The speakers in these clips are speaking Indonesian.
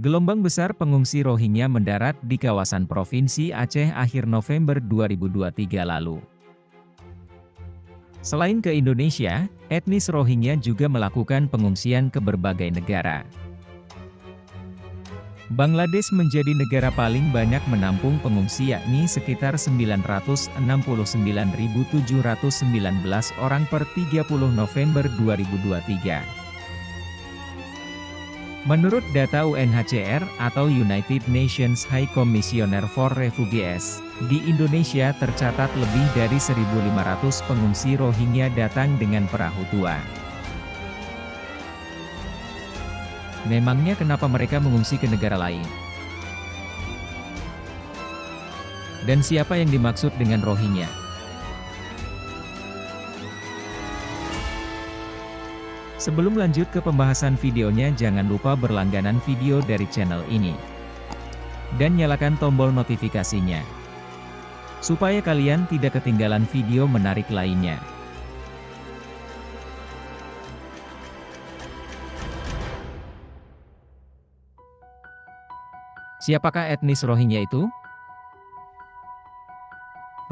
Gelombang besar pengungsi Rohingya mendarat di kawasan Provinsi Aceh akhir November 2023 lalu. Selain ke Indonesia, etnis Rohingya juga melakukan pengungsian ke berbagai negara. Bangladesh menjadi negara paling banyak menampung pengungsi, yakni sekitar 969.719 orang per 30 November 2023. Menurut data UNHCR atau United Nations High Commissioner for Refugees, di Indonesia tercatat lebih dari 1.500 pengungsi Rohingya datang dengan perahu tua. Memangnya kenapa mereka mengungsi ke negara lain? Dan siapa yang dimaksud dengan Rohingya? Sebelum lanjut ke pembahasan videonya, jangan lupa berlangganan video dari channel ini. Dan nyalakan tombol notifikasinya, supaya kalian tidak ketinggalan video menarik lainnya. Siapakah etnis Rohingya itu?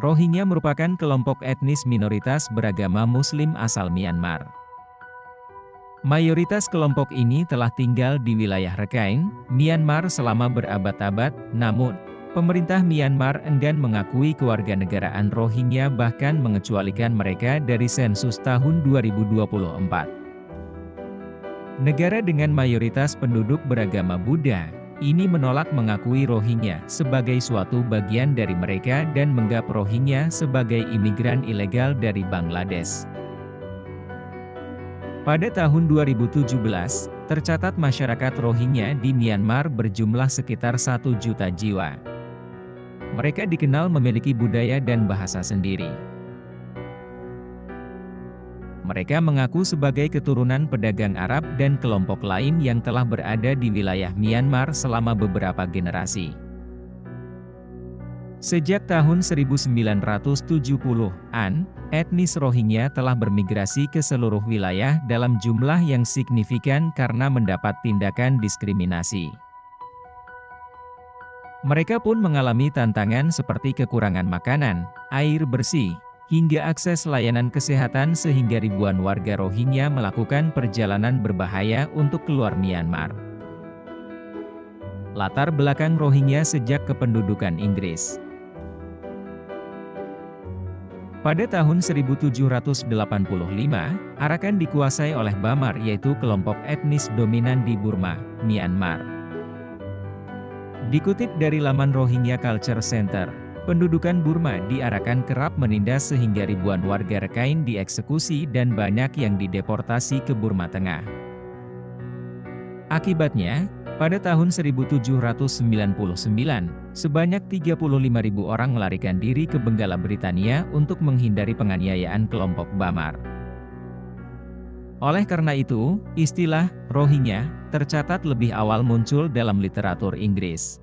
Rohingya merupakan kelompok etnis minoritas beragama Muslim asal Myanmar. Mayoritas kelompok ini telah tinggal di wilayah Rakhine, Myanmar selama berabad-abad, namun, pemerintah Myanmar enggan mengakui kewarganegaraan Rohingya, bahkan mengecualikan mereka dari sensus tahun 2024. Negara dengan mayoritas penduduk beragama Buddha, ini menolak mengakui Rohingya sebagai suatu bagian dari mereka dan menganggap Rohingya sebagai imigran ilegal dari Bangladesh. Pada tahun 2017, tercatat masyarakat Rohingya di Myanmar berjumlah sekitar 1 juta jiwa. Mereka dikenal memiliki budaya dan bahasa sendiri. Mereka mengaku sebagai keturunan pedagang Arab dan kelompok lain yang telah berada di wilayah Myanmar selama beberapa generasi. Sejak tahun 1970-an, etnis Rohingya telah bermigrasi ke seluruh wilayah dalam jumlah yang signifikan karena mendapat tindakan diskriminasi. Mereka pun mengalami tantangan seperti kekurangan makanan, air bersih, hingga akses layanan kesehatan, sehingga ribuan warga Rohingya melakukan perjalanan berbahaya untuk keluar Myanmar. Latar belakang Rohingya sejak kependudukan Inggris. Pada tahun 1785, Arakan dikuasai oleh Bamar, yaitu kelompok etnis dominan di Burma, Myanmar. Dikutip dari laman Rohingya Culture Center, pendudukan Burma di Arakan kerap menindas sehingga ribuan warga Rakhine dieksekusi dan banyak yang dideportasi ke Burma Tengah. Akibatnya, pada tahun 1799, sebanyak 35.000 orang melarikan diri ke Benggala Britania untuk menghindari penganiayaan kelompok Bamar. Oleh karena itu, istilah Rohingya tercatat lebih awal muncul dalam literatur Inggris.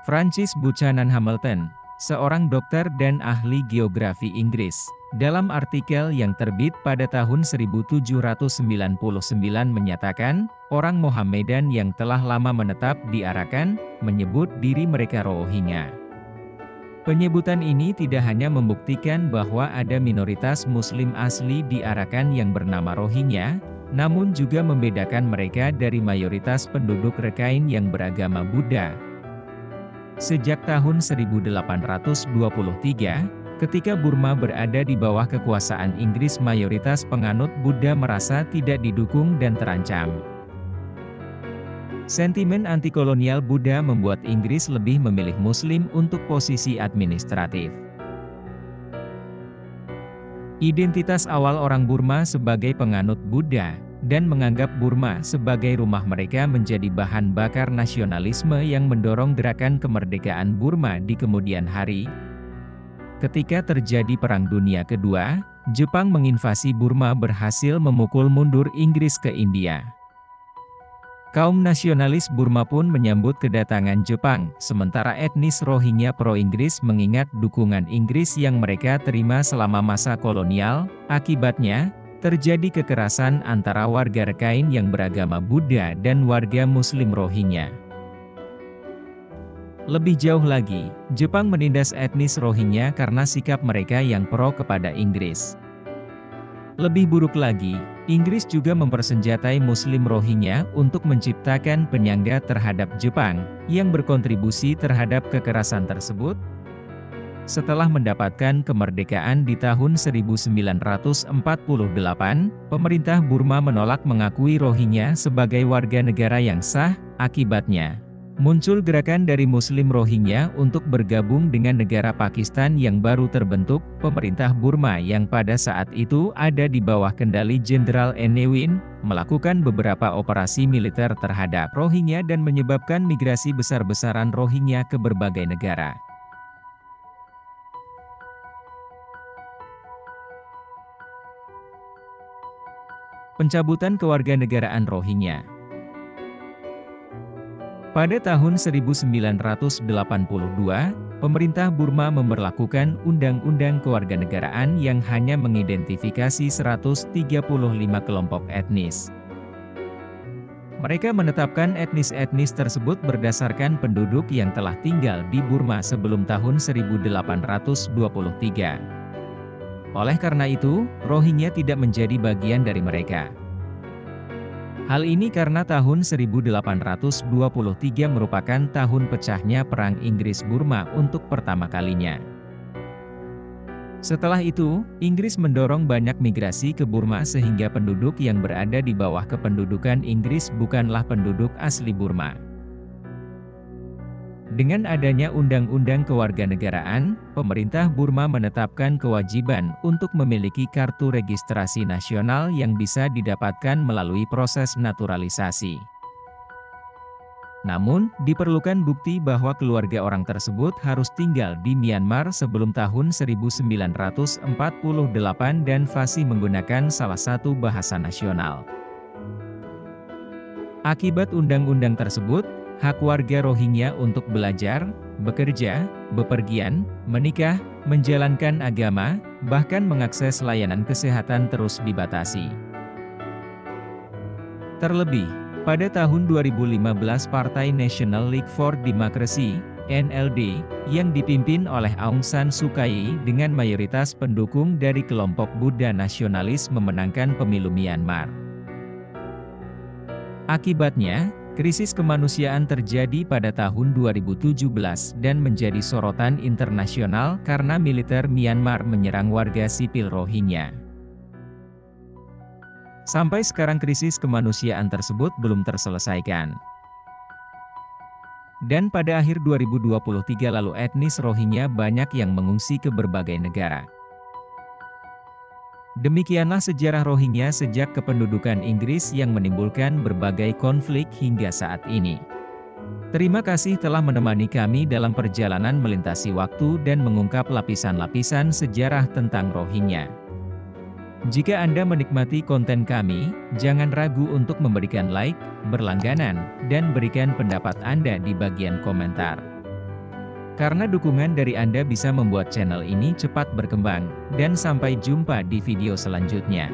Francis Buchanan Hamilton, seorang dokter dan ahli geografi Inggris, dalam artikel yang terbit pada tahun 1799 menyatakan, orang Mohammedan yang telah lama menetap di Arakan, menyebut diri mereka Rohingya. Penyebutan ini tidak hanya membuktikan bahwa ada minoritas Muslim asli di Arakan yang bernama Rohingya, namun juga membedakan mereka dari mayoritas penduduk Rakhine yang beragama Buddha. Sejak tahun 1823, ketika Burma berada di bawah kekuasaan Inggris, mayoritas penganut Buddha merasa tidak didukung dan terancam. Sentimen antikolonial Buddha membuat Inggris lebih memilih Muslim untuk posisi administratif. Identitas awal orang Burma sebagai penganut Buddha, dan menganggap Burma sebagai rumah mereka menjadi bahan bakar nasionalisme yang mendorong gerakan kemerdekaan Burma di kemudian hari. Ketika terjadi Perang Dunia Kedua, Jepang menginvasi Burma berhasil memukul mundur Inggris ke India. Kaum nasionalis Burma pun menyambut kedatangan Jepang, sementara etnis Rohingya pro-Inggris mengingat dukungan Inggris yang mereka terima selama masa kolonial. Akibatnya, terjadi kekerasan antara warga Rakhine yang beragama Buddha dan warga Muslim Rohingya. Lebih jauh lagi, Jepang menindas etnis Rohingya karena sikap mereka yang pro kepada Inggris. Lebih buruk lagi, Inggris juga mempersenjatai Muslim Rohingya untuk menciptakan penyangga terhadap Jepang, yang berkontribusi terhadap kekerasan tersebut. Setelah mendapatkan kemerdekaan di tahun 1948, pemerintah Burma menolak mengakui Rohingya sebagai warga negara yang sah. Akibatnya, muncul gerakan dari Muslim Rohingya untuk bergabung dengan negara Pakistan yang baru terbentuk. Pemerintah Burma yang pada saat itu ada di bawah kendali Jenderal Ne Win, melakukan beberapa operasi militer terhadap Rohingya dan menyebabkan migrasi besar-besaran Rohingya ke berbagai negara. Pencabutan kewarganegaraan Rohingya. Pada tahun 1982, pemerintah Burma memberlakukan undang-undang kewarganegaraan yang hanya mengidentifikasi 135 kelompok etnis. Mereka menetapkan etnis-etnis tersebut berdasarkan penduduk yang telah tinggal di Burma sebelum tahun 1823. Oleh karena itu, Rohingya tidak menjadi bagian dari mereka. Hal ini karena tahun 1823 merupakan tahun pecahnya Perang Inggris-Burma untuk pertama kalinya. Setelah itu, Inggris mendorong banyak migrasi ke Burma sehingga penduduk yang berada di bawah kependudukan Inggris bukanlah penduduk asli Burma. Dengan adanya undang-undang kewarganegaraan, pemerintah Burma menetapkan kewajiban untuk memiliki kartu registrasi nasional yang bisa didapatkan melalui proses naturalisasi. Namun, diperlukan bukti bahwa keluarga orang tersebut harus tinggal di Myanmar sebelum tahun 1948 dan fasih menggunakan salah satu bahasa nasional. Akibat undang-undang tersebut, hak warga Rohingya untuk belajar, bekerja, bepergian, menikah, menjalankan agama, bahkan mengakses layanan kesehatan terus dibatasi. Terlebih, pada tahun 2015 Partai National League for Democracy, NLD, yang dipimpin oleh Aung San Suu Kyi dengan mayoritas pendukung dari kelompok Buddha nasionalis memenangkan pemilu Myanmar. Akibatnya, krisis kemanusiaan terjadi pada tahun 2017 dan menjadi sorotan internasional karena militer Myanmar menyerang warga sipil Rohingya. Sampai sekarang krisis kemanusiaan tersebut belum terselesaikan. Dan pada akhir 2023 lalu etnis Rohingya banyak yang mengungsi ke berbagai negara. Demikianlah sejarah Rohingya sejak kependudukan Inggris yang menimbulkan berbagai konflik hingga saat ini. Terima kasih telah menemani kami dalam perjalanan melintasi waktu dan mengungkap lapisan-lapisan sejarah tentang Rohingya. Jika Anda menikmati konten kami, jangan ragu untuk memberikan like, berlangganan, dan berikan pendapat Anda di bagian komentar. Karena dukungan dari Anda bisa membuat channel ini cepat berkembang, dan sampai jumpa di video selanjutnya.